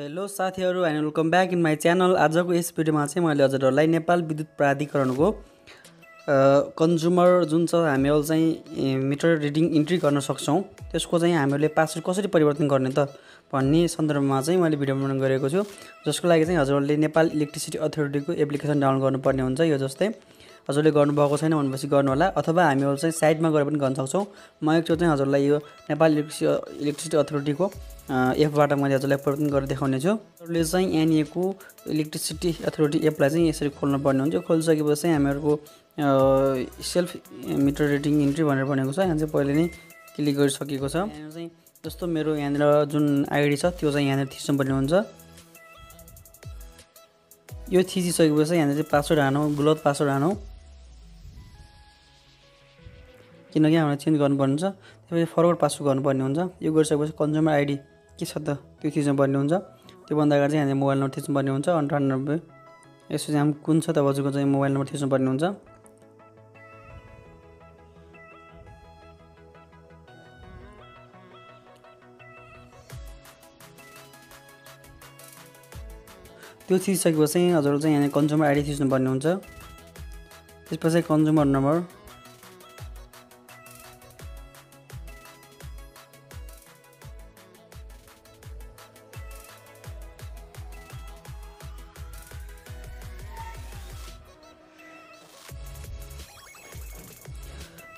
Hello साथीहरु and welcome back in my channel. आजको यस भिडियोमा चाहिँ मैले हजुरहरुलाई नेपाल विद्युत प्राधिकरणको कन्ज्युमर जुन छ हामीहरु चाहिँ मिटर रिडिङ इन्ट्री गर्न सक्छौं त्यसको चाहिँ हामीहरुले पासवर्ड कसरी परिवर्तन गर्ने त भन्ने सन्दर्भमा चाहिँ मैले भिडियो बनाउन गएको छु। जसको लागि चाहिँ हजुरहरुले नेपाल इलेक्ट्रिसिटी अथोरिटीको एप्लिकेसन डाउनलोड गर्नुपर्ने हुन्छ। यो जस्तै हजुरले गर्नुभएको छैन भनेपछि गर्नु होला, अथवा हामीहरु चाहिँ साइटमा गएर पनि गर्न सक्छौं। म एकचोटी चाहिँ हजुरलाई यो नेपाल इलेक्ट्रिसिटी अथोरिटीको एपबाट मैले हजुरलाई परिवर्तन गरेर देखाउने छु। हजुरले चाहिँ एनएको इलेक्ट्रिसिटी अथोरिटी एपलाई चाहिँ यसरी खोल्न पर्ने हुन्छ। खोलिसकेपछि हामीहरुको सेल्फ मिटर रिडिङ इन्ट्री भनेर भनेको छ। यहाँ चाहिँ पहिले नै क्लिक गरिसकेको छ। यहाँ चाहिँ जस्तो मेरो यहाँनिर जुन आईडी छ त्यो चाहिँ यहाँनिर थिच्नु पर्ने हुन्छ। यो थिचिसकेपछि यहाँनिर चाहिँ पासवर्ड हानौं, गलत पासवर्ड हानौं किनकि हामीले चेन्ज गर्नुपर्ने हुन्छ। त्यसपछि फरवर्ड पासवर्ड गर्नुपर्ने हुन्छ। यो गरिसकेपछि कन्ज्युमर आईडी के छ त त्यो थिच्नु पर्ने हुन्छ। त्यो भन्दा अगाडि चाहिँ हामीले मोबाइल नम्बर थिच्नु पर्ने हुन्छ 98। यसपछि हामी कुन छ त हजुरको चाहिँ मोबाइल नम्बर थिच्नु पर्ने हुन्छ। त्यो थिचिसकेपछि हजुरले चाहिँ यहाँ कन्ज्युमर आईडी थिच्नु पर्ने हुन्छ। त्यसपछि कन्ज्युमर नम्बर,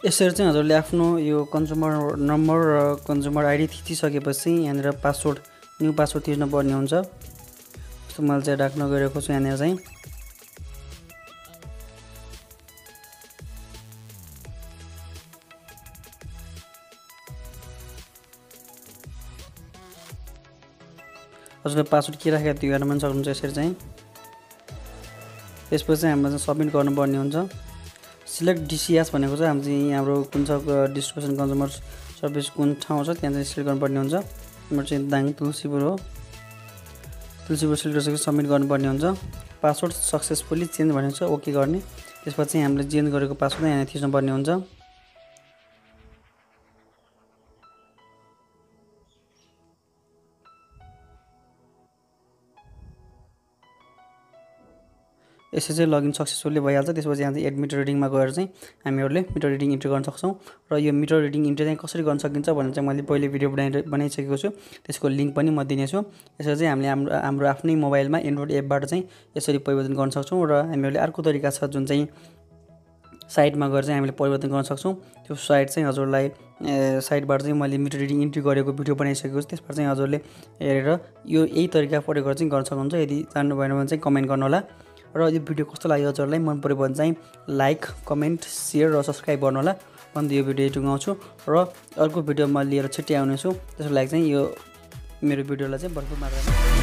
यसरी चाहिँ हजुरले आफ्नो यो कन्ज्युमर नम्बर र कन्ज्युमर आईडी थिचिसकेपछि यहाँनिर पासवर्ड न्यू पासवर्ड थिच्नु पर्ने हुन्छ। जस्तो मैले चाहिँ राख्न गएको छु यहाँनिर चाहिँ। हजुरले पासवर्ड के राखेको त्यो हेर्न पनि सक्नुहुन्छ यसरी चाहिँ। त्यसपछि हामीले चाहिँ सबमिट गर्नुपर्ने हुन्छ। सिलेक्ट डिसिएस भनेको चाहिँ हामी चाहिँ हाम्रो कुन छ डिस्ट्रिब्युसन कन्ज्युमर सर्भिस कुन ठाउँ छ त्यहाँ चाहिँ सिलेक्ट गर्नुपर्ने हुन्छ। हाम्रो चाहिँ दाङ तुलसीपुर हो। तुलसीपुर सिलेक्ट गरिसकेपछि सबमिट गर्नुपर्ने हुन्छ। पासवर्ड सक्सेसफुली चेन्ज भनेको छ, ओके गर्ने। त्यसपछि हामीले चेन्ज गरेको पासवर्ड यहाँ थिच्नु पर्ने हुन्छ। यसै चाहिँ लगइन सक्सेसफुली भइहाल्छ। त्यसपछि यहाँ चाहिँ एड मिटर रिडिङमा गएर चाहिँ हामीहरुले मिटर रिडिङ इन्ट्री गर्न सक्छौं। र यो मिटर रिडिङ इन्ट्री चाहिँ कसरी गर्न सकिन्छ भनेर चाहिँ मैले पहिले भिडियो बनाइसकेको छु। त्यसको लिंक पनि म दिनेछु। यसरी चाहिँ हामीले हाम्रो आफ्नै मोबाइलमा एन्ड्रोइड एपबाट चाहिँ यसरी परिवर्तन गर्न सक्छौं। र हामीहरुले अर्को तरिका छ जुन चाहिँ साइटमा गएर चाहिँ हामीले परिवर्तन गर्न सक्छौं। त्यो साइट चाहिँ हजुरलाई साइटबाट चाहिँ मैले मिटर रिडिङ इन्ट्री गरेको भिडियो बनाइसकेको छु। त्यसबाट चाहिँ हजुरले हेरेर यो यही तरिका प्रयोग गरेर चाहिँ गर्न सक्नुहुन्छ। यदि जान्नु भएन भने चाहिँ कमेन्ट गर्नु होला। र यो भिडियो कस्तो लाग्यो हजुरलाई मन पर्यो भने चाहिँ लाइक, कमेन्ट, शेयर र सब्स्क्राइब गर्नु होला। भन्दै यो भिडियो टुङ्गाउँछु र अर्को भिडियोमा लिएर छिट्टै आउने छु। त्यसको लागि चाहिँ यो मेरो भिडियोलाई चाहिँ भरपुर मात्रामा